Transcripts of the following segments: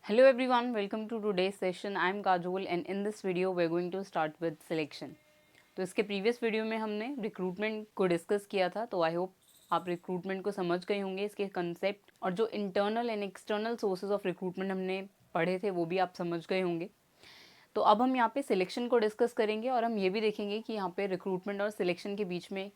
Hello everyone, welcome to today's session. I am Kajol and in this video we are going to start with selection. तो इसके previous video में हमने recruitment को discuss किया था, तो आई होप आप रिक्रूटमेंट को समझ गए होंगे, इसके कंसेप्ट और जो internal and external sources of recruitment हमने पढ़े थे वो भी आप समझ गए होंगे। तो अब हम यहाँ पे सिलेक्शन को डिस्कस करेंगे और हम ये भी देखेंगे कि यहाँ पे रिक्रूटमेंट और सिलेक्शन के बीच में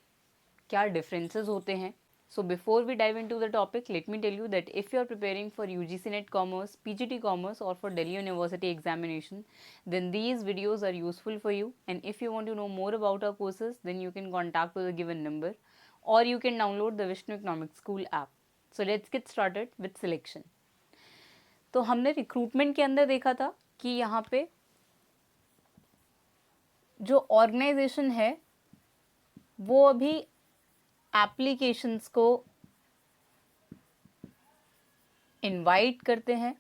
क्या डिफरेंसेस होते हैं। So before we dive into the topic, let me tell you that if you are preparing for UGC NET Commerce, PGT Commerce or for Delhi University examination, then these videos are useful for you. And if you want to know more about our courses, then you can contact to the given number or you can download the Vishnu Economic School app. So let's get started with selection. तो हमने recruitment के अंदर देखा था कि यहाँ पे जो ऑर्गेनाइजेशन है वो अभी एप्लीकेशंस को इनवाइट करते हैं।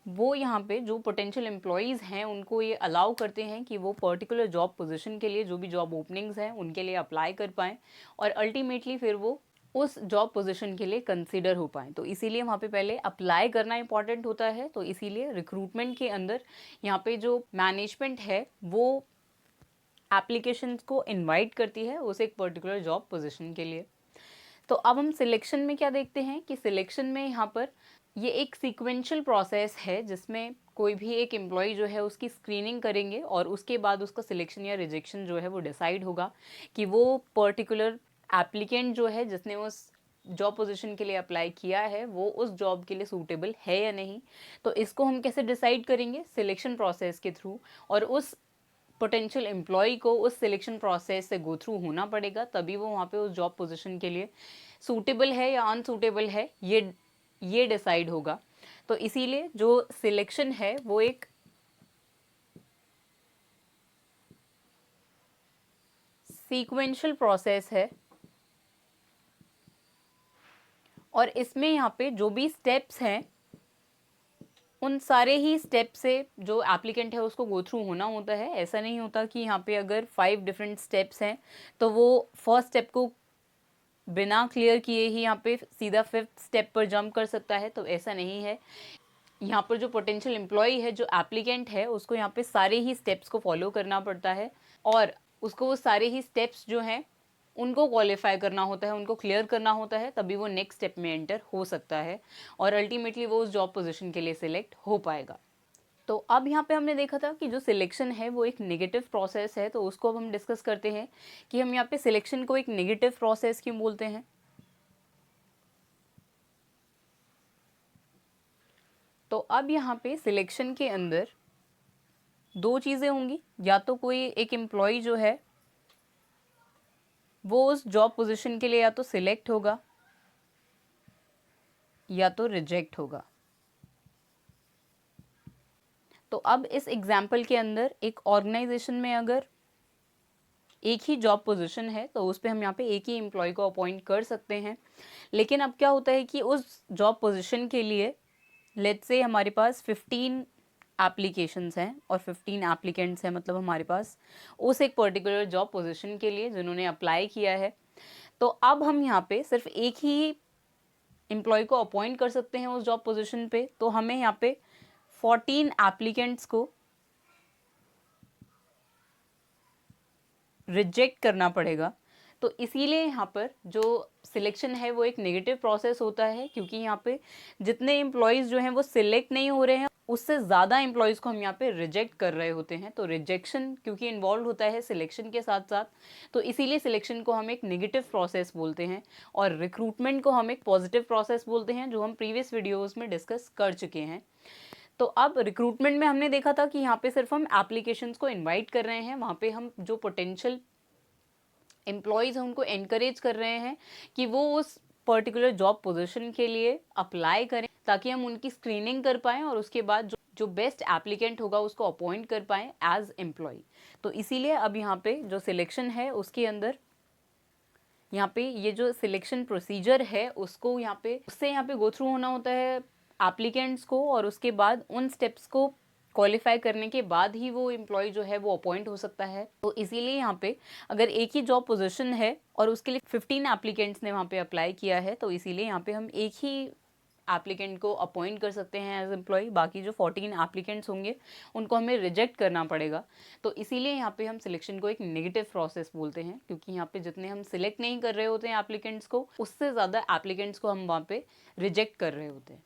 वो यहाँ पे जो पोटेंशियल एम्प्लॉयज़ हैं उनको ये अलाउ करते हैं कि वो पर्टिकुलर जॉब पोजीशन के लिए जो भी जॉब ओपनिंग्स हैं उनके लिए अप्लाई कर पाएँ और अल्टीमेटली फिर वो उस जॉब पोजीशन के लिए कंसीडर हो पाएँ। तो इसीलिए वहाँ पे पहले अप्लाई करना इंपॉर्टेंट होता है। तो इसीलिए रिक्रूटमेंट के अंदर यहाँ पे जो मैनेजमेंट है वो एप्लीकेशंस को इनवाइट करती है उस एक पर्टिकुलर जॉब पोजीशन के लिए। तो अब हम सिलेक्शन में क्या देखते हैं कि सिलेक्शन में यहाँ पर ये एक सीक्वेंशियल प्रोसेस है जिसमें कोई भी एक एम्प्लॉय जो है उसकी स्क्रीनिंग करेंगे और उसके बाद उसका सिलेक्शन या रिजेक्शन जो है वो डिसाइड होगा कि वो पर्टिकुलर एप्लीकेंट जो है जिसने उस जॉब पोजीशन के लिए अप्लाई किया है वो उस जॉब के लिए सूटेबल है या नहीं। तो इसको हम कैसे डिसाइड करेंगे? सिलेक्शन प्रोसेस के थ्रू। और उस पोटेंशियल एम्प्लॉय को उस सिलेक्शन प्रोसेस से गो थ्रू होना पड़ेगा, तभी वो वहाँ पे उस जॉब पोजीशन के लिए सूटेबल है या अनसूटेबल है ये डिसाइड होगा। तो इसीलिए जो सिलेक्शन है वो एक सीक्वेंशियल प्रोसेस है और इसमें यहाँ पे जो भी स्टेप्स हैं उन सारे ही स्टेप से जो एप्लीकेंट है उसको गो थ्रू होना होता है। ऐसा नहीं होता कि यहाँ पे अगर 5 डिफरेंट स्टेप्स हैं तो वो फर्स्ट स्टेप को बिना क्लियर किए ही यहाँ पे सीधा 5th स्टेप पर जंप कर सकता है, तो ऐसा नहीं है। यहाँ पर जो पोटेंशियल एम्प्लॉय है, जो एप्लीकेंट है, उसको यहाँ पे सारे ही स्टेप्स को फॉलो करना पड़ता है और उसको वो सारे ही स्टेप्स जो हैं उनको क्वालिफाई करना होता है, उनको क्लियर करना होता है, तभी वो नेक्स्ट स्टेप में एंटर हो सकता है और अल्टीमेटली वो उस जॉब पोजीशन के लिए सिलेक्ट हो पाएगा। तो अब यहाँ पे हमने देखा था कि जो सिलेक्शन है वो एक नेगेटिव प्रोसेस है, तो उसको अब हम डिस्कस करते हैं कि हम यहाँ पे सिलेक्शन को एक नेगेटिव प्रोसेस क्यों बोलते हैं। तो अब यहाँ पे सिलेक्शन के अंदर दो चीज़ें होंगी, या तो कोई एक एम्प्लॉय जो है वो उस जॉब पोजीशन के लिए या तो सिलेक्ट होगा या तो रिजेक्ट होगा। तो अब इस एग्जाम्पल के अंदर एक ऑर्गेनाइजेशन में अगर एक ही जॉब पोजीशन है तो उस पर हम यहाँ पे एक ही एम्प्लॉय को अपॉइंट कर सकते हैं। लेकिन अब क्या होता है कि उस जॉब पोजीशन के लिए लेट्स से हमारे पास 15 एप्लीकेशंस हैं और 15 एप्लीकेंट्स हैं, मतलब हमारे पास उस एक पर्टिकुलर जॉब पोजीशन के लिए जिन्होंने अप्लाई किया है। तो अब हम यहाँ पे सिर्फ एक ही एम्प्लॉय को अपॉइंट कर सकते हैं उस जॉब पोजीशन पे, तो हमें यहाँ पे 14 एप्लीकेंट्स को रिजेक्ट करना पड़ेगा। तो इसीलिए यहाँ पर जो सिलेक्शन है वो एक नेगेटिव प्रोसेस होता है, क्योंकि यहाँ पे जितने एम्प्लॉयज़ जो हैं वो सिलेक्ट नहीं हो रहे हैं उससे ज़्यादा एम्प्लॉयज़ को हम यहाँ पे रिजेक्ट कर रहे होते हैं। तो रिजेक्शन क्योंकि इन्वॉल्व होता है सिलेक्शन के साथ साथ, तो इसीलिए सिलेक्शन को हम एक नेगेटिव प्रोसेस बोलते हैं और रिक्रूटमेंट को हम एक पॉजिटिव प्रोसेस बोलते हैं, जो हम प्रीवियस वीडियोज़ में डिस्कस कर चुके हैं। तो अब रिक्रूटमेंट में हमने देखा था कि यहाँ पे सिर्फ हम एप्लीकेशंस को इनवाइट कर रहे हैं, वहाँ पे हम जो पोटेंशियल एम्प्लॉयज़ हैं उनको एनकरेज कर रहे हैं कि वो उस पर्टिकुलर जॉब पोजीशन के लिए अप्लाई करें ताकि हम उनकी स्क्रीनिंग कर पाएँ और उसके बाद जो बेस्ट एप्लीकेंट होगा उसको अपॉइंट कर पाएँ एज एम्प्लॉय। तो इसीलिए अब यहाँ पे जो सिलेक्शन है उसके अंदर यहाँ पे ये जो सिलेक्शन प्रोसीजर है उसको यहाँ पे गो थ्रू होना होता है एप्लीकेंट्स को, और उसके बाद उन स्टेप्स को क्वालिफाई करने के बाद ही वो एम्प्लॉय जो है वो अपॉइंट हो सकता है। तो इसीलिए यहाँ पे अगर एक ही जॉब पोजीशन है और उसके लिए 15 एप्लीकेंट्स ने वहाँ पे अप्लाई किया है, तो इसीलिए यहाँ पे हम एक ही एप्लीकेंट को अपॉइंट कर सकते हैं एज एम्प्लॉय, बाकी जो 14 एप्लीकेंट्स होंगे उनको हमें रिजेक्ट करना पड़ेगा। तो इसीलिए यहाँ पे हम सिलेक्शन को एक नेगेटिव प्रोसेस बोलते हैं, क्योंकि यहाँ पे जितने हम सिलेक्ट नहीं कर रहे होते हैं एप्लीकेंट्स को, उससे ज़्यादा एप्लीकेंट्स को हम वहाँ पे रिजेक्ट कर रहे होते हैं।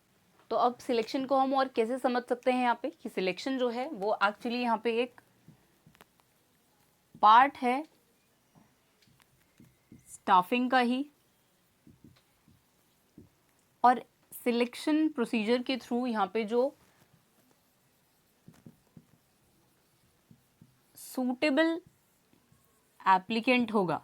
तो अब सिलेक्शन को हम और कैसे समझ सकते हैं यहाँ पे कि सिलेक्शन जो है वो एक्चुअली यहाँ पे एक पार्ट है स्टाफिंग का ही, और सिलेक्शन प्रोसीजर के थ्रू यहाँ पे जो सूटेबल एप्लीकेंट होगा,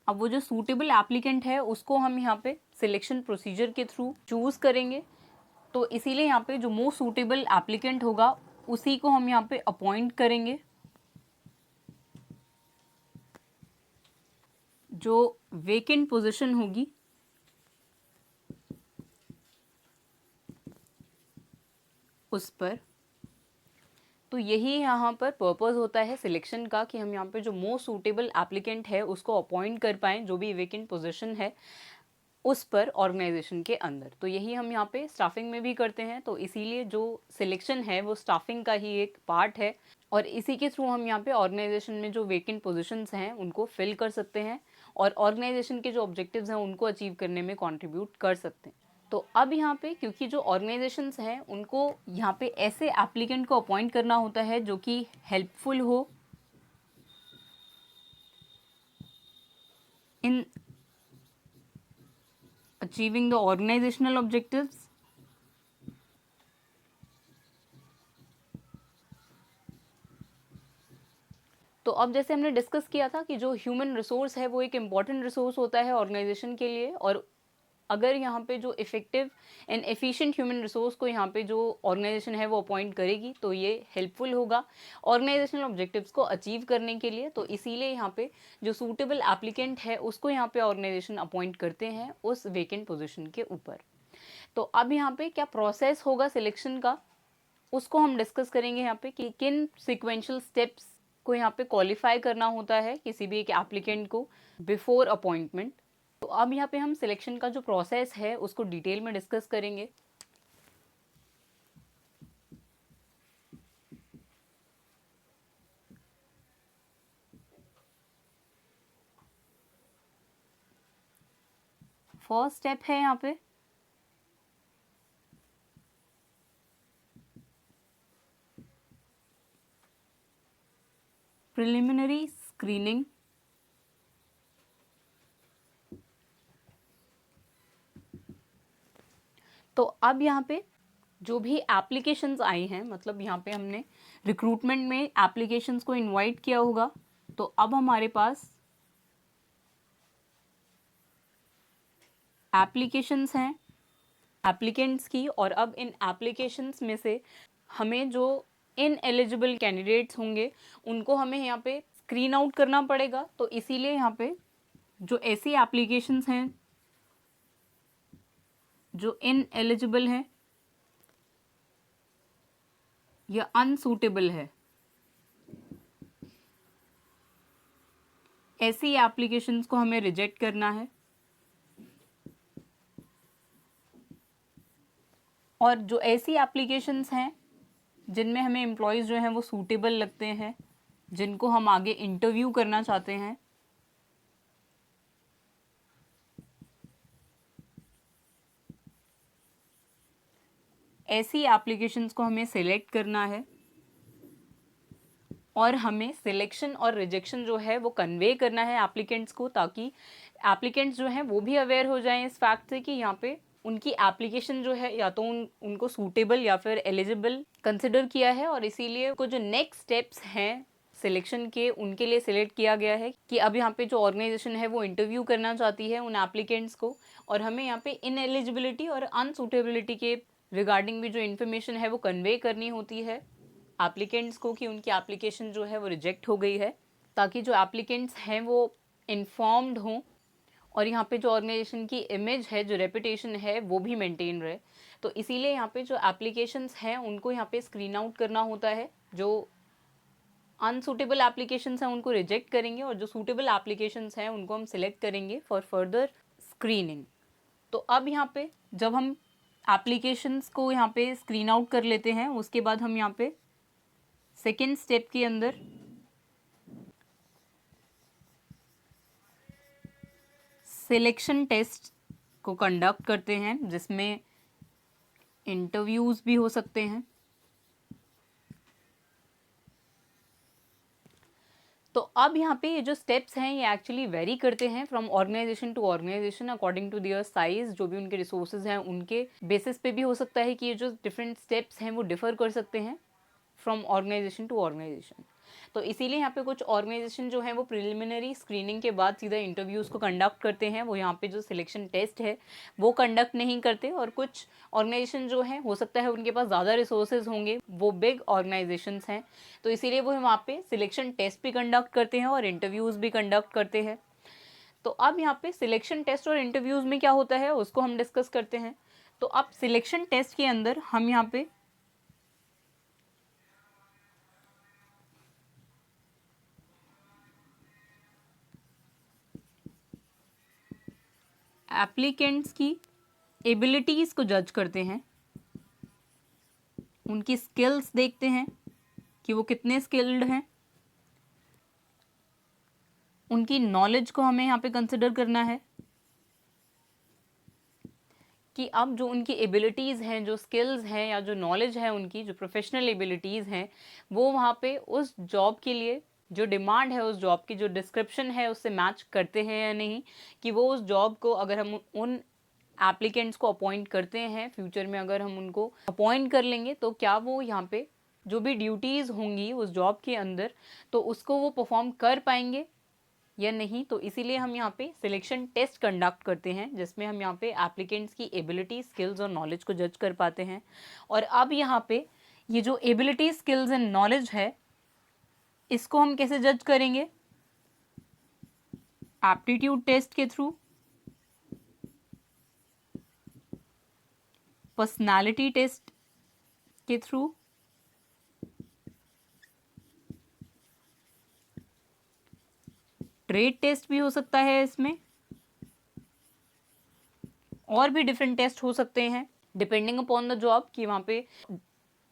अब वो जो सूटेबल एप्लीकेंट है उसको हम यहाँ पे सिलेक्शन प्रोसीजर के थ्रू चूज करेंगे। तो इसीलिए यहाँ पे जो मोस्ट सूटेबल एप्लीकेंट होगा उसी को हम यहाँ पे अपॉइंट करेंगे। जो वेकेंट पोजीशन होगी उस पर, तो यही यहाँ पर पर्पस होता है सिलेक्शन का कि हम यहाँ पे जो मोस्ट सूटेबल एप्लीकेंट है उसको अपॉइंट कर पाएँ जो भी वेकेंट पोजीशन है उस पर ऑर्गेनाइजेशन के अंदर। तो यही हम यहाँ पे स्टाफिंग में भी करते हैं। तो इसीलिए जो सिलेक्शन है वो स्टाफिंग का ही एक पार्ट है, और इसी के थ्रू हम यहाँ पे ऑर्गेनाइजेशन में जो वेकेंट पोजीशंस हैं उनको फिल कर सकते हैं और ऑर्गेनाइजेशन के जो ऑब्जेक्टिव्स हैं उनको अचीव करने में कंट्रीब्यूट कर सकते हैं। तो अब यहाँ पे क्योंकि जो ऑर्गेनाइजेशंस हैं उनको यहाँ पे ऐसे एप्लीकेंट को अपॉइंट करना होता है जो कि हेल्पफुल हो in achieving the organizational objectives, तो अब जैसे हमने डिस्कस किया था कि जो ह्यूमन रिसोर्स है वो एक इम्पॉर्टेंट रिसोर्स होता है ऑर्गेनाइजेशन के लिए, और अगर यहाँ पे जो effective and efficient human resource को यहाँ पे जो ऑर्गेनाइजेशन है वो अपॉइंट करेगी तो ये हेल्पफुल होगा ऑर्गेनाइजेशनल ऑब्जेक्टिव्स को अचीव करने के लिए। तो इसीलिए यहाँ पे जो सूटेबल एप्लीकेंट है उसको यहाँ पे ऑर्गेनाइजेशन अपॉइंट करते हैं उस वेकेंट पोजिशन के ऊपर। तो अब यहाँ पे क्या प्रोसेस होगा सिलेक्शन का उसको हम डिस्कस करेंगे यहाँ पे कि किन सिक्वेंशियल स्टेप्स को यहाँ पे क्वालिफाई करना होता है किसी भी एक एप्लीकेंट को बिफोर अपॉइंटमेंट। तो अब यहाँ पे हम सिलेक्शन का जो प्रोसेस है उसको डिटेल में डिस्कस करेंगे। फर्स्ट स्टेप है यहाँ पे प्रिलिमिनरी स्क्रीनिंग। तो अब यहाँ पे जो भी एप्लीकेशंस आई हैं, मतलब यहाँ पे हमने रिक्रूटमेंट में एप्लीकेशंस को इनवाइट किया होगा, तो अब हमारे पास एप्लीकेशंस हैं एप्लीकेंट्स की, और अब इन एप्लीकेशंस में से हमें जो इनएलिजिबल कैंडिडेट्स होंगे उनको हमें यहाँ पे स्क्रीन आउट करना पड़ेगा। तो इसीलिए यहाँ पे जो ऐसी एप्लीकेशंस हैं जो इनएलिजिबल हैं या अनसूटेबल है, ऐसी एप्लीकेशंस को हमें रिजेक्ट करना है, और जो ऐसी एप्लीकेशंस हैं जिनमें हमें एम्प्लॉयज़ जो हैं वो सूटेबल लगते हैं, जिनको हम आगे इंटरव्यू करना चाहते हैं, ऐसी एप्लीकेशंस को हमें सेलेक्ट करना है, और हमें सिलेक्शन और रिजेक्शन जो है वो कन्वे करना है एप्लीकेंट्स को, ताकि एप्लीकेंट्स जो हैं वो भी अवेयर हो जाएं इस फैक्ट से कि यहाँ पे उनकी एप्लीकेशन जो है या तो उनको सूटेबल या फिर एलिजिबल कंसिडर किया है, और इसीलिए कुछ जो नेक्स्ट स्टेप्स हैं सिलेक्शन के उनके लिए सिलेक्ट किया गया है कि अब यहाँ पे जो ऑर्गेनाइजेशन है वो इंटरव्यू करना चाहती है उन एप्लीकेंट्स को, और हमें यहाँ पे इनएलिजिबिलिटी और अनसूटेबिलिटी के रिगार्डिंग भी जो इन्फॉर्मेशन है वो कन्वे करनी होती है एप्लीकेंट्स को कि उनकी एप्लीकेशन जो है वो रिजेक्ट हो गई है, ताकि जो एप्लीकेंट्स हैं वो इन्फॉर्म्ड हों और यहाँ पे जो ऑर्गेनाइजेशन की इमेज है, जो रेपुटेशन है, वो भी मेंटेन रहे। तो इसीलिए यहाँ पे जो एप्लीकेशंस हैं उनको यहाँ पे स्क्रीन आउट करना होता है। जो अनसूटेबल एप्लीकेशंस हैं उनको रिजेक्ट करेंगे और जो सूटेबल एप्लीकेशंस हैं उनको हम सिलेक्ट करेंगे फॉर फर्दर स्क्रीनिंग। तो अब यहाँ पे जब हम एप्लीकेशंस को यहाँ पे स्क्रीन आउट कर लेते हैं, उसके बाद हम यहाँ पे सेकेंड स्टेप के अंदर सिलेक्शन टेस्ट को कंडक्ट करते हैं, जिसमें इंटरव्यूज़ भी हो सकते हैं। तो अब यहाँ पे ये जो स्टेप्स हैं ये एक्चुअली वेरी करते हैं from organization to organization according to their size. जो भी उनके रिसोर्सेज हैं उनके बेसिस पे भी हो सकता है कि ये जो डिफरेंट स्टेप्स हैं वो डिफर कर सकते हैं फ्रॉम ऑर्गेनाइजेशन टू ऑर्गेनाइजेशन। तो इसीलिए यहाँ पे कुछ ऑर्गेनाइजेशन जो है वो प्रिलिमिनरी स्क्रीनिंग के बाद सीधा इंटरव्यूज़ को कंडक्ट करते हैं, वो यहाँ पे जो सिलेक्शन टेस्ट है वो कंडक्ट नहीं करते। और कुछ ऑर्गेनाइजेशन जो है हो सकता है उनके पास ज़्यादा रिसोर्सेज होंगे, वो बिग ऑर्गेनाइजेशंस हैं, तो इसीलिए वो वहाँ पे सिलेक्शन टेस्ट भी कंडक्ट करते हैं और इंटरव्यूज़ भी कंडक्ट करते हैं। तो अब यहाँ पे सिलेक्शन टेस्ट और इंटरव्यूज़ में क्या होता है उसको हम डिस्कस करते हैं। तो अब सिलेक्शन टेस्ट के अंदर हम यहाँ पे एप्लीकेंट्स की एबिलिटीज़ को जज करते हैं, उनकी स्किल्स देखते हैं कि वो कितने स्किल्ड हैं, उनकी नॉलेज को हमें यहाँ पे कंसिडर करना है कि अब जो उनकी एबिलिटीज़ हैं, जो स्किल्स हैं या जो नॉलेज है, उनकी जो प्रोफेशनल एबिलिटीज़ हैं, वो वहाँ पे उस जॉब के लिए जो डिमांड है, उस जॉब की जो डिस्क्रिप्शन है उससे मैच करते हैं या नहीं। कि वो उस जॉब को अगर हम उन एप्लीकेंट्स को अपॉइंट करते हैं, फ्यूचर में अगर हम उनको अपॉइंट कर लेंगे तो क्या वो यहाँ पे जो भी ड्यूटीज़ होंगी उस जॉब के अंदर तो उसको वो परफॉर्म कर पाएंगे या नहीं। तो इसीलिए हम यहाँ पे सिलेक्शन टेस्ट कंडक्ट करते हैं, जिसमें हम यहाँ पे एप्लीकेंट्स की एबिलिटी, स्किल्स और नॉलेज को जज कर पाते हैं। और अब यहाँ पे ये जो एबिलिटी, स्किल्स एंड नॉलेज है इसको हम कैसे जज करेंगे? एप्टीट्यूड टेस्ट के थ्रू, पर्सनालिटी टेस्ट के थ्रू, ट्रेड टेस्ट भी हो सकता है इसमें, और भी डिफरेंट टेस्ट हो सकते हैं डिपेंडिंग अपॉन द जॉब कि वहाँ पे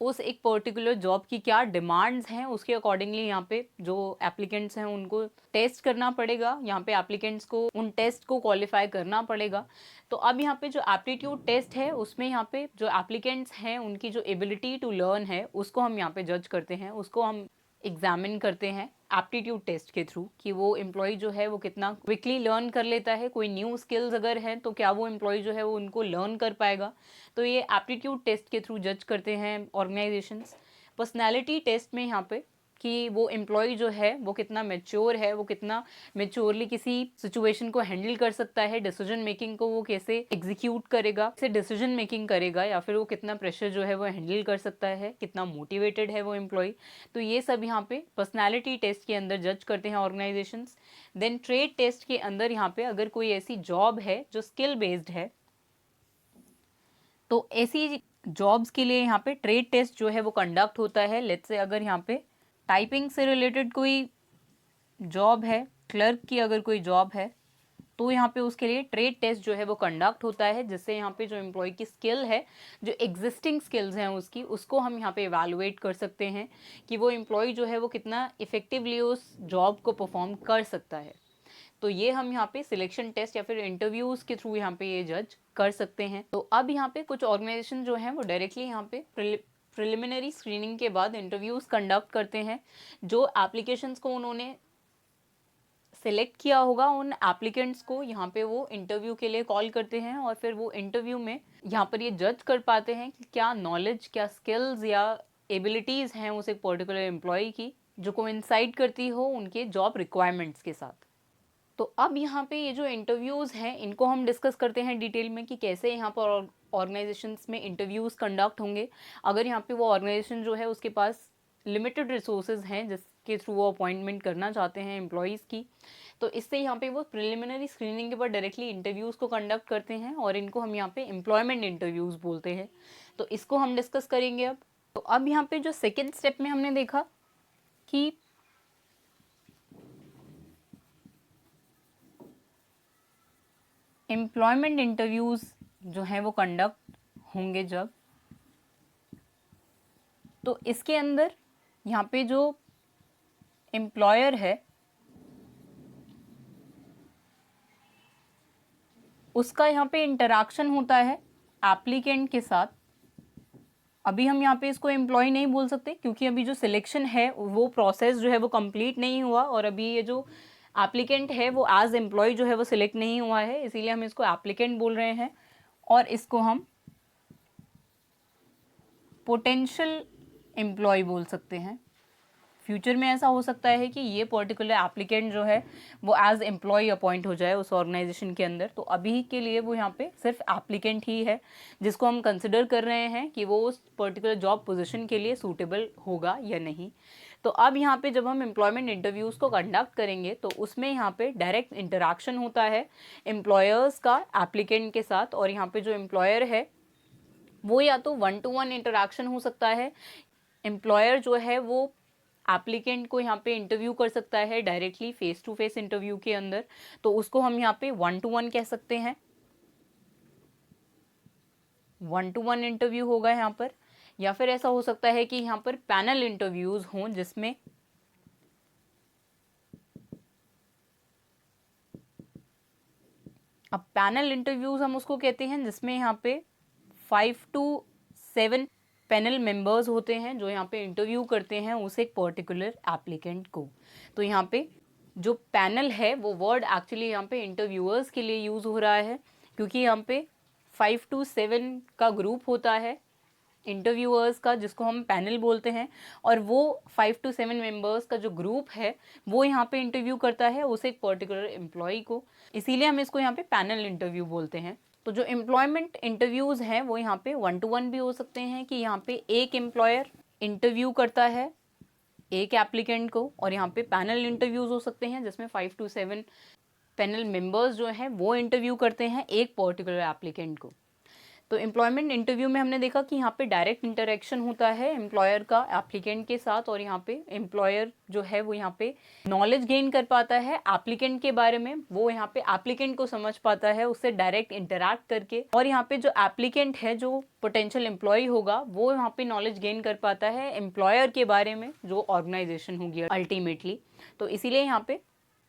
उस एक पर्टिकुलर जॉब की क्या डिमांड्स हैं, उसके अकॉर्डिंगली यहाँ पे जो एप्लीकेंट्स हैं उनको टेस्ट करना पड़ेगा, यहाँ पे एप्लीकेंट्स को उन टेस्ट को क्वालिफाई करना पड़ेगा। तो अब यहाँ पे जो एप्टीट्यूड टेस्ट है उसमें यहाँ पे जो एप्लीकेंट्स हैं उनकी जो एबिलिटी टू लर्न है उसको हम यहाँ पे जज करते हैं, उसको हम एग्जामिन करते हैं एप्टीट्यूड टेस्ट के थ्रू कि वो एम्प्लॉय जो है वो कितना क्विकली लर्न कर लेता है। कोई न्यू स्किल्स अगर है तो क्या वो एम्प्लॉय जो है वो उनको लर्न कर पाएगा। तो ये एप्टीट्यूड टेस्ट के थ्रू जज करते हैं ऑर्गेनाइजेशंस। पर्सनैलिटी टेस्ट में यहाँ पे कि वो एम्प्लॉय जो है वो कितना मैच्योर है, वो कितना मैच्योरली किसी सिचुएशन को हैंडल कर सकता है, डिसीजन मेकिंग को वो कैसे एग्जीक्यूट करेगा, कैसे डिसीजन मेकिंग करेगा, या फिर वो कितना प्रेशर जो है वो हैंडल कर सकता है, कितना मोटिवेटेड है वो एम्प्लॉय। तो ये सब यहाँ पे पर्सनैलिटी टेस्ट के अंदर जज करते हैं ऑर्गेनाइजेशंस। देन ट्रेड टेस्ट के अंदर यहाँ पे अगर कोई ऐसी जॉब है जो स्किल बेस्ड है तो ऐसी जॉब्स के लिए यहाँ पे ट्रेड टेस्ट जो है वो कंडक्ट होता है। लेट्स से अगर यहाँ पे टाइपिंग से रिलेटेड कोई जॉब है, क्लर्क की अगर कोई जॉब है तो यहाँ पे उसके लिए ट्रेड टेस्ट जो है वो कंडक्ट होता है, जिससे यहाँ पे जो एम्प्लॉय की स्किल है, जो एग्जिस्टिंग स्किल्स हैं उसकी, उसको हम यहाँ पे इवैल्यूएट कर सकते हैं कि वो एम्प्लॉय जो है वो कितना इफेक्टिवली उस जॉब को परफॉर्म कर सकता है। तो ये हम यहाँ पे सिलेक्शन टेस्ट या फिर इंटरव्यूज़ के थ्रू यहाँ पे ये जज कर सकते हैं। तो अब यहाँ पे कुछ ऑर्गेनाइजेशन जो हैं वो डायरेक्टली यहाँ पे प्रिलिमिनरी स्क्रीनिंग के बाद इंटरव्यूज़ कंडक्ट करते हैं। जो एप्लीकेशंस को उन्होंने सेलेक्ट किया होगा उन एप्लीकेंट्स को यहाँ पे वो इंटरव्यू के लिए कॉल करते हैं और फिर वो इंटरव्यू में यहाँ पर ये जज कर पाते हैं कि क्या नॉलेज, क्या स्किल्स या एबिलिटीज़ हैं उस एक पर्टिकुलर एम्प्लॉय की जो कोइंसाइड करती हो उनके जॉब रिक्वायरमेंट्स के साथ। तो अब यहाँ पे ये जो इंटरव्यूज़ हैं इनको हम डिस्कस करते हैं डिटेल में कि कैसे यहाँ पर ऑर्गेनाइजेशंस में इंटरव्यूज़ कंडक्ट होंगे। अगर यहाँ पे वो ऑर्गेनाइजेशन जो है उसके पास लिमिटेड रिसोर्सेज हैं जिसके थ्रू वो अपॉइंटमेंट करना चाहते हैं एम्प्लॉयज़ की, तो इससे यहाँ पे वो प्रिलिमिनरी स्क्रीनिंग के बाद डायरेक्टली इंटरव्यूज़ को कंडक्ट करते हैं और इनको हम यहाँ पे एम्प्लॉयमेंट इंटरव्यूज़ बोलते हैं। तो इसको हम डिस्कस करेंगे अब। तो अब यहाँ पे जो सेकेंड स्टेप में हमने देखा कि एम्प्लॉयमेंट इंटरव्यूज़ जो हैं वो कंडक्ट होंगे जब, तो इसके अंदर यहाँ पे जो एम्प्लॉयर है उसका यहाँ पे इंटरेक्शन होता है एप्लीकेंट के साथ। अभी हम यहाँ पे इसको एम्प्लॉय नहीं बोल सकते क्योंकि अभी जो सिलेक्शन है वो प्रोसेस जो है वो कंप्लीट नहीं हुआ, और अभी ये जो एप्लीकेंट है वो एज एम्प्लॉय जो है वो सिलेक्ट नहीं हुआ है, इसीलिए हम इसको एप्लीकेंट बोल रहे हैं। और इसको हम पोटेंशियल एम्प्लॉय बोल सकते हैं। फ्यूचर में ऐसा हो सकता है कि ये पर्टिकुलर एप्लीकेंट जो है वो एज एम्प्लॉय अपॉइंट हो जाए उस ऑर्गेनाइजेशन के अंदर, तो अभी के लिए वो यहाँ पे सिर्फ एप्लीकेंट ही है जिसको हम कंसिडर कर रहे हैं कि वो उस पर्टिकुलर जॉब पोजीशन के लिए सूटेबल होगा या नहीं। तो अब यहाँ पे जब हम एम्प्लॉयमेंट इंटरव्यूज़ को कंडक्ट करेंगे तो उसमें यहाँ पे डायरेक्ट इंटरेक्शन होता है एम्प्लॉयर्स का एप्लीकेंट के साथ, और यहाँ पे जो एम्प्लॉयर है वो या तो 1-to-1 इंटरेक्शन हो सकता है, एम्प्लॉयर जो है वो एप्लीकेंट को यहाँ पे इंटरव्यू कर सकता है directly face to face interview के अंदर, तो उसको हम यहाँ पे 1-to-1 कह सकते हैं। 1-to-1 इंटरव्यू होगा यहाँ पर, या फिर ऐसा हो सकता है कि यहाँ पर पैनल इंटरव्यूज हों जिसमें अब पैनल इंटरव्यूज हम उसको कहते हैं जिसमें यहाँ पे 5 to 7 पैनल मेंबर्स होते हैं जो यहाँ पे इंटरव्यू करते हैं उस एक पर्टिकुलर एप्लीकेंट को। तो यहाँ पे जो पैनल है वो वर्ड एक्चुअली यहाँ पे इंटरव्यूअर्स के लिए यूज़ हो रहा है, क्योंकि यहाँ पे 5 to 7 का ग्रुप होता है इंटरव्यूअर्स का जिसको हम पैनल बोलते हैं, और वो 5 to 7 मेंबर्स का जो ग्रुप है वो यहाँ पे इंटरव्यू करता है उस एक पर्टिकुलर एम्प्लॉय को, इसीलिए हम इसको यहाँ पे पैनल इंटरव्यू बोलते हैं। तो जो एम्प्लॉयमेंट इंटरव्यूज़ हैं वो यहाँ पे 1-to-1 भी हो सकते हैं कि यहाँ पे एक एम्प्लॉयर इंटरव्यू करता है एक एप्लीकेंट को, और यहाँ पे पैनल इंटरव्यूज़ हो सकते हैं जिसमें 5 to 7 पैनल मेंबर्स जो हैं वो इंटरव्यू करते हैं एक पर्टिकुलर एप्लीकेंट को। तो एम्प्लॉयमेंट इंटरव्यू में हमने देखा कि यहाँ पे डायरेक्ट इंटरेक्शन होता है एम्प्लॉयर का एप्लीकेंट के साथ, और यहाँ पे एम्प्लॉयर जो है वो यहाँ पे नॉलेज गेन कर पाता है एप्लीकेंट के बारे में, वो यहाँ पे एप्लीकेंट को समझ पाता है उससे डायरेक्ट इंटरैक्ट करके, और यहाँ पे जो एप्लीकेंट है जो पोटेंशियल एम्प्लॉय होगा वो यहाँ पे नॉलेज गेन कर पाता है एम्प्लॉयर के बारे में जो ऑर्गेनाइजेशन होगी अल्टीमेटली। तो इसीलिए यहाँ पे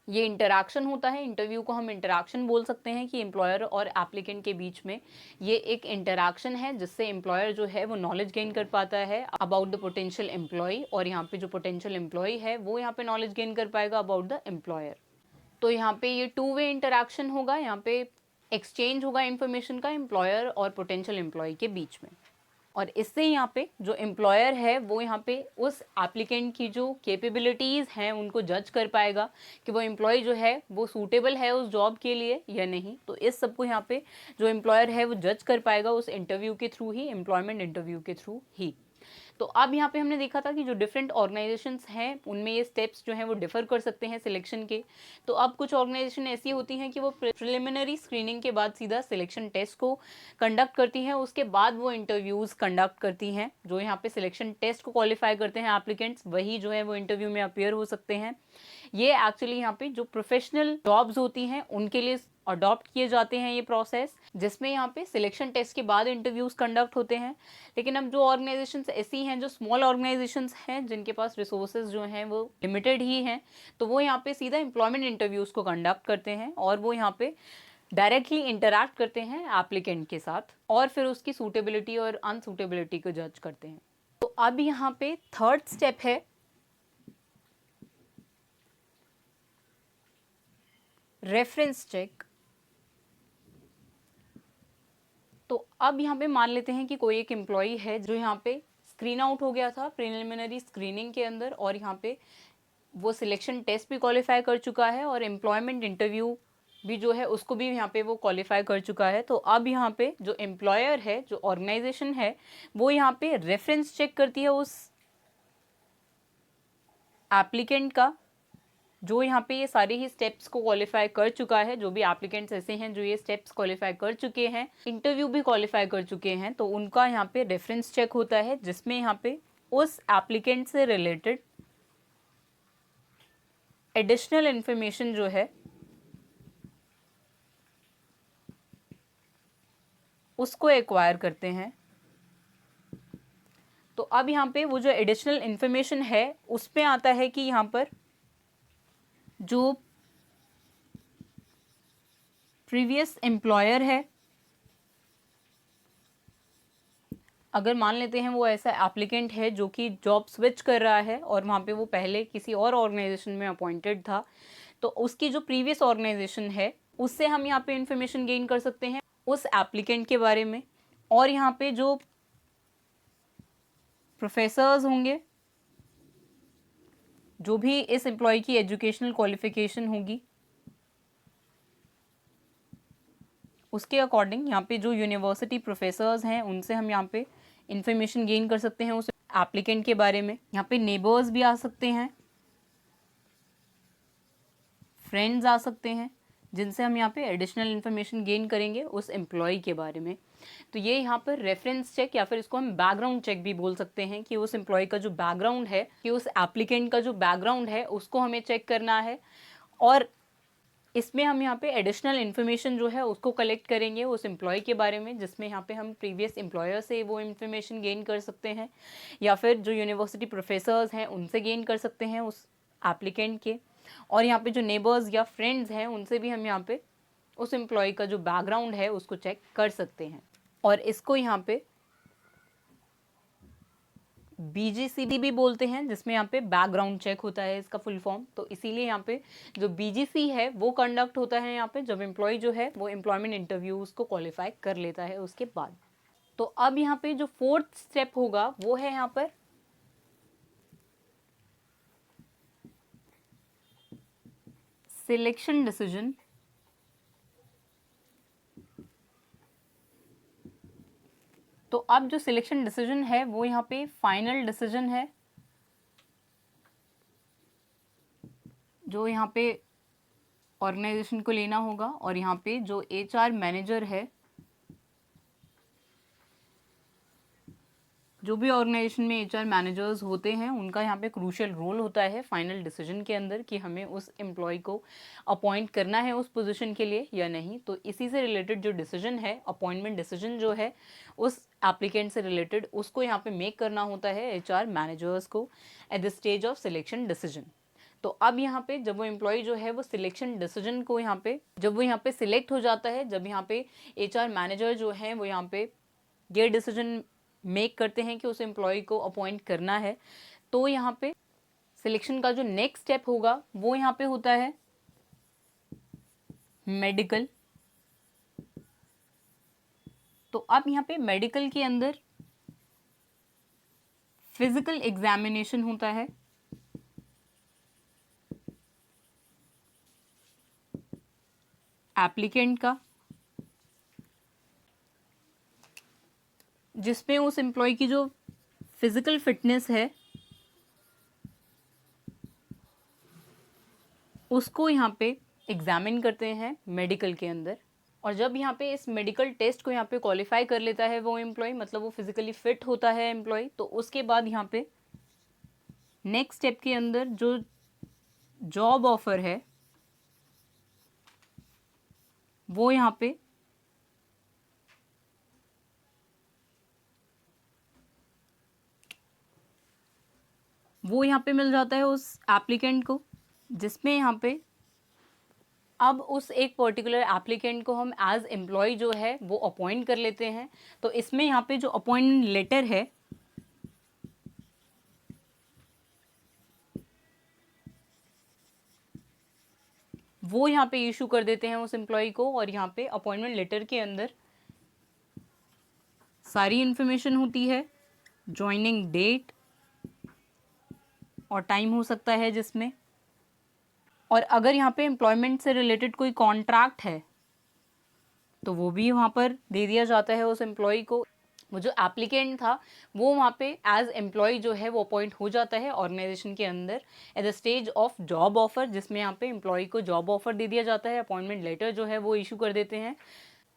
ये इंटरैक्शन होता है, इंटरव्यू को हम इंटरैक्शन बोल सकते हैं कि एम्प्लॉयर और एप्लीकेंट के बीच में ये एक इंटरैक्शन है जिससे एम्प्लॉयर जो है वो नॉलेज गेन कर पाता है अबाउट द पोटेंशियल एम्प्लॉय, और यहाँ पे जो पोटेंशियल एम्प्लॉय है वो यहाँ पे नॉलेज गेन कर पाएगा अबाउट द एम्प्लॉयर। तो यहाँ पे ये 2-वे इंटरैक्शन होगा, यहाँ पे एक्सचेंज होगा इन्फॉर्मेशन का एम्प्लॉयर और पोटेंशियल एम्प्लॉय के बीच में, और इससे यहाँ पे जो एम्प्लॉयर है वो यहाँ पे उस एप्लीकेंट की जो कैपेबिलिटीज़ हैं उनको जज कर पाएगा कि वो एम्प्लॉय जो है वो सूटेबल है उस जॉब के लिए या नहीं। तो इस सबको यहाँ पे जो एम्प्लॉयर है वो जज कर पाएगा उस इंटरव्यू के थ्रू ही, एम्प्लॉयमेंट इंटरव्यू के थ्रू ही। तो अब यहाँ पे हमने देखा था कि जो डिफरेंट ऑर्गेनाइजेशंस हैं उनमें ये स्टेप्स जो हैं वो डिफर कर सकते हैं सिलेक्शन के। तो अब कुछ ऑर्गेनाइजेशन ऐसी होती हैं कि वो प्रिलिमिनरी स्क्रीनिंग के बाद सीधा सिलेक्शन टेस्ट को कंडक्ट करती हैं, उसके बाद वो इंटरव्यूज़ कंडक्ट करती हैं। जो यहाँ पे सिलेक्शन टेस्ट को क्वालिफाई करते हैं एप्लीकेंट्स वही जो है वो इंटरव्यू में अपीयर हो सकते हैं। ये एक्चुअली यहाँ पे जो प्रोफेशनल जॉब्स होती हैं उनके लिए अडॉप्ट किए जाते हैं ये प्रोसेस, जिसमें यहाँ पे सिलेक्शन टेस्ट के बाद इंटरव्यूज कंडक्ट होते हैं। लेकिन अब जो ऑर्गेनाइजेशंस ऐसी हैं जो स्मॉल ऑर्गेनाइजेशंस हैं जिनके पास रिसोर्सेज जो हैं वो लिमिटेड ही हैं, तो वो यहाँ पे सीधा एम्प्लॉयमेंट इंटरव्यूज को कंडक्ट करते हैं और वो यहाँ पे डायरेक्टली इंटरैक्ट करते हैं एप्लीकेंट के साथ और फिर उसकी सूटेबिलिटी और अनसूटेबिलिटी को जज करते हैं। तो अब यहाँ पे थर्ड स्टेप है रेफरेंस चेक। तो अब यहाँ पे मान लेते हैं कि कोई एक एम्प्लॉई है जो यहाँ पे स्क्रीन आउट हो गया था प्रिलिमिनरी स्क्रीनिंग के अंदर और यहाँ पे वो सिलेक्शन टेस्ट भी क्वालिफाई कर चुका है और एम्प्लॉयमेंट इंटरव्यू भी जो है उसको भी यहाँ पे वो क्वालिफाई कर चुका है। तो अब यहाँ पे जो एम्प्लॉयर है, जो ऑर्गेनाइजेशन है, वो यहाँ पे रेफरेंस चेक करती है उस एप्लीकेंट का जो यहाँ पे ये सारे ही स्टेप्स को क्वालिफाई कर चुका है। जो भी एप्लीकेंट्स ऐसे हैं जो ये स्टेप्स क्वालिफाई कर चुके हैं, इंटरव्यू भी क्वालिफाई कर चुके हैं, तो उनका यहाँ पे रेफरेंस चेक होता है जिसमें यहाँ पे उस एप्लीकेंट से रिलेटेड एडिशनल इंफॉर्मेशन जो है उसको एक्वायर करते हैं। तो अब यहाँ पे वो जो एडिशनल इंफॉर्मेशन है उस पे आता है कि यहाँ पर जो प्रीवियस एम्प्लॉयर है, अगर मान लेते हैं वो ऐसा एप्लीकेंट है जो कि जॉब स्विच कर रहा है और वहाँ पे वो पहले किसी और ऑर्गेनाइजेशन में अपॉइंटेड था, तो उसकी जो प्रीवियस ऑर्गेनाइजेशन है उससे हम यहाँ पे इंफॉर्मेशन गेन कर सकते हैं उस एप्लीकेंट के बारे में। और यहाँ पे जो प्रोफेसर्स होंगे, जो भी इस एम्प्लॉय की एजुकेशनल क्वालिफिकेशन होगी, उसके अकॉर्डिंग यहाँ पे जो यूनिवर्सिटी प्रोफेसर्स हैं उनसे हम यहाँ पे इंफॉर्मेशन गेन कर सकते हैं उस एप्लीकेंट के बारे में। यहाँ पे नेबर्स भी आ सकते हैं, फ्रेंड्स आ सकते हैं, जिनसे हम यहाँ पे एडिशनल इन्फॉर्मेशन गेन करेंगे उस एम्प्लॉय के बारे में। तो ये यहाँ पर रेफरेंस चेक या फिर इसको हम बैकग्राउंड चेक भी बोल सकते हैं कि उस एम्प्लॉय का जो बैकग्राउंड है, कि उस एप्लीकेंट का जो बैकग्राउंड है उसको हमें चेक करना है। और इसमें हम यहाँ पे एडिशनल इन्फॉर्मेशन जो है उसको कलेक्ट करेंगे उस एम्प्लॉय के बारे में, जिसमें यहाँ पे हम प्रीवियस एम्प्लॉयर से वो इन्फॉर्मेशन गेन कर सकते हैं या फिर जो यूनिवर्सिटी प्रोफेसर्स हैं उनसे गेन कर सकते हैं उस एप्लीकेंट के। और यहाँ पे जो नेबर्स या फ्रेंड्स हैं उनसे भी हम यहाँ पे उस एम्प्लॉय का जो बैकग्राउंड है उसको चेक कर सकते हैं। और इसको यहाँ पे बीजीसी भी बोलते हैं, जिसमें यहाँ पे बैकग्राउंड चेक होता है इसका फुल फॉर्म। तो इसीलिए यहाँ पे जो बीजीसी है वो कंडक्ट होता है यहाँ पे जब एम्प्लॉय जो है वो एम्प्लॉयमेंट इंटरव्यूज को क्वालिफाई कर लेता है उसके बाद। तो अब यहाँ पे जो फोर्थ स्टेप होगा वो है यहाँ पर सिलेक्शन डिसीजन। तो अब जो सिलेक्शन डिसीजन है वो यहाँ पे फाइनल डिसीजन है, जो यहाँ पे ऑर्गेनाइजेशन को लेना होगा। और यहाँ पे जो एचआर मैनेजर है, जो भी ऑर्गेनाइजेशन में एचआर मैनेजर्स होते हैं उनका यहाँ पे क्रूशियल रोल होता है फाइनल डिसीजन के अंदर कि हमें उस एम्प्लॉय को अपॉइंट करना है उस पोजीशन के लिए या नहीं। तो इसी से रिलेटेड जो डिसीजन है, अपॉइंटमेंट डिसीजन जो है उस एप्लीकेंट से रिलेटेड, उसको यहाँ पे मेक करना होता है एचआर मैनेजर्स को at the stage of selection decision. तो अब यहाँ पे जब वो एम्प्लॉय जो है वो सिलेक्शन डिसीजन को यहाँ पे, जब वो यहाँ पे सिलेक्ट हो जाता है, जब यहाँ पे एचआर मैनेजर जो है वो यहाँ पे ये डिसीजन मेक करते हैं कि उस एम्प्लॉय को अपॉइंट करना है, तो यहाँ पे सिलेक्शन का जो नेक्स्ट स्टेप होगा वो यहाँ पे होता है मेडिकल। तो अब यहाँ पे मेडिकल के अंदर फिजिकल एग्जामिनेशन होता है, एप्लीकेंट का, जिसमें उस एम्प्लॉय की जो फिजिकल फिटनेस है उसको यहाँ पे एग्जामिन करते हैं मेडिकल के अंदर। और जब यहाँ पे इस मेडिकल टेस्ट को यहाँ पे क्वालिफाई कर लेता है वो एम्प्लॉय, मतलब वो फिजिकली फिट होता है एम्प्लॉय, तो उसके बाद यहाँ पे नेक्स्ट स्टेप के अंदर जो जॉब ऑफर है वो यहाँ पे मिल जाता है उस एप्लीकेंट को, जिसमें यहाँ पे अब उस एक पर्टिकुलर एप्लीकेंट को हम एज एम्प्लॉय जो है वो अपॉइंट कर लेते हैं। तो इसमें यहाँ पे जो अपॉइंटमेंट लेटर है वो यहाँ पे इशू कर देते हैं उस एम्प्लॉय को। और यहाँ पे अपॉइंटमेंट लेटर के अंदर सारी इंफॉर्मेशन होती है, ज्वाइनिंग डेट और टाइम हो सकता है जिसमें, और अगर यहाँ पे एम्प्लॉयमेंट से रिलेटेड कोई कॉन्ट्रैक्ट है तो वो भी वहाँ पर दे दिया जाता है उस एम्प्लॉय को। वो जो एप्लीकेंट था वो वहाँ पे एज एम्प्लॉय जो है वो अपॉइंट हो जाता है ऑर्गेनाइजेशन के अंदर at the stage of job offer, जिसमें यहाँ पे एम्प्लॉय को जॉब ऑफर दे दिया जाता है, अपॉइंटमेंट लेटर जो है वो इशू कर देते हैं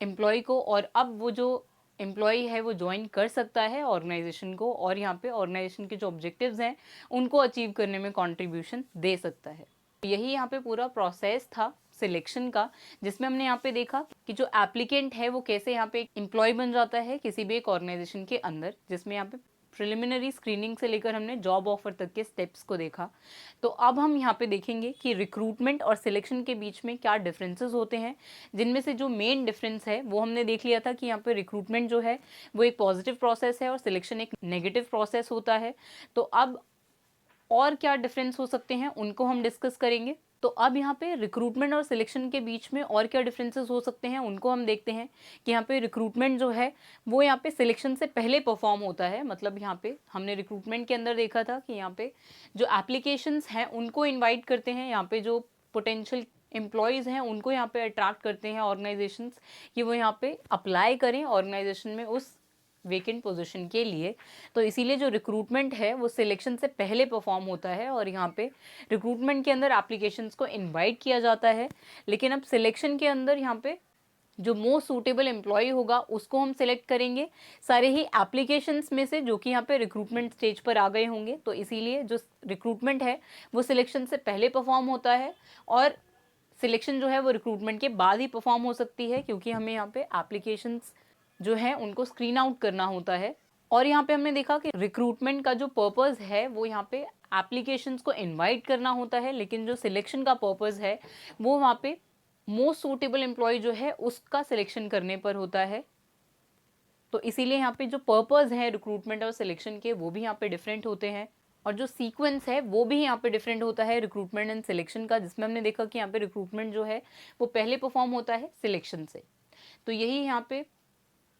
एम्प्लॉय को। और अब वो जो एम्प्लॉय है वो ज्वाइन कर सकता है ऑर्गेनाइजेशन को, और यहाँ पे ऑर्गेनाइजेशन के जो ऑब्जेक्टिव्स हैं उनको अचीव करने में कॉन्ट्रीब्यूशन दे सकता है। यही यहाँ पे पूरा प्रोसेस था सिलेक्शन का, जिसमें हमने यहाँ पे देखा कि जो एप्लीकेंट है वो कैसे यहाँ पे एम्प्लॉय बन जाता है किसी भी एक ऑर्गेनाइजेशन के अंदर, जिसमें यहाँ पे प्रिलिमिनरी स्क्रीनिंग से लेकर हमने जॉब ऑफर तक के स्टेप्स को देखा। तो अब हम यहाँ पे देखेंगे कि रिक्रूटमेंट और सिलेक्शन के बीच में क्या डिफरेंसेस होते हैं, जिनमें से जो मेन डिफरेंस है वो हमने देख लिया था कि यहाँ पे रिक्रूटमेंट जो है वो एक पॉजिटिव प्रोसेस है और सिलेक्शन एक नेगेटिव प्रोसेस होता है। तो अब और क्या डिफरेंस हो सकते हैं उनको हम डिस्कस करेंगे। तो अब यहाँ पे रिक्रूटमेंट और सिलेक्शन के बीच में और क्या डिफरेंसेस हो सकते हैं उनको हम देखते हैं कि यहाँ पे रिक्रूटमेंट जो है वो यहाँ पे सिलेक्शन से पहले परफॉर्म होता है। मतलब यहाँ पे हमने रिक्रूटमेंट के अंदर देखा था कि यहाँ पे जो एप्लीकेशंस हैं उनको इन्वाइट करते हैं, यहाँ पे जो पोटेंशियल एम्प्लॉयज़ हैं उनको यहाँ पे अट्रैक्ट करते हैं ऑर्गेनाइजेशंस कि वो यहाँ पे अप्लाई करें ऑर्गेनाइजेशन में उस वेकेंट पोजीशन के लिए। तो इसीलिए जो रिक्रूटमेंट है वो सिलेक्शन से पहले परफॉर्म होता है और यहाँ पे रिक्रूटमेंट के अंदर एप्लीकेशंस को इनवाइट किया जाता है, लेकिन अब सिलेक्शन के अंदर यहाँ पे जो मोस्ट सूटेबल एम्प्लॉय होगा उसको हम सिलेक्ट करेंगे सारे ही एप्लीकेशंस में से जो कि यहाँ पे रिक्रूटमेंट स्टेज पर आ गए होंगे। तो इसीलिए जो रिक्रूटमेंट है वो सिलेक्शन से पहले परफॉर्म होता है और सिलेक्शन जो है वो रिक्रूटमेंट के बाद ही परफॉर्म हो सकती है, क्योंकि हमें यहाँ पे एप्लीकेशंस जो है उनको स्क्रीन आउट करना होता है। और यहाँ पे हमने देखा कि रिक्रूटमेंट का जो पर्पस है वो यहाँ पे एप्लीकेशंस को इनवाइट करना होता है, लेकिन जो सिलेक्शन का पर्पस है वो वहाँ पे मोस्ट सूटेबल एम्प्लॉय जो है उसका सिलेक्शन करने पर होता है। तो इसीलिए यहाँ पे जो पर्पस है रिक्रूटमेंट और सिलेक्शन के वो भी यहाँ पे डिफरेंट होते हैं और जो सीक्वेंस है वो भी यहाँ पे डिफरेंट होता है रिक्रूटमेंट एंड सिलेक्शन का, जिसमें हमने देखा कि यहाँ पे रिक्रूटमेंट जो है वो पहले परफॉर्म होता है सिलेक्शन से। तो यही यहाँ पे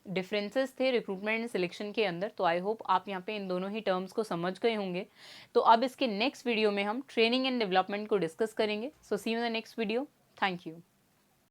डिफरेंसेस थे रिक्रूटमेंट एंड सिलेक्शन के अंदर। तो आई होप आप यहाँ पे इन दोनों ही टर्म्स को समझ गए होंगे। तो अब इसके नेक्स्ट वीडियो में हम ट्रेनिंग एंड डेवलपमेंट को डिस्कस करेंगे। So see you in the next video. Thank you.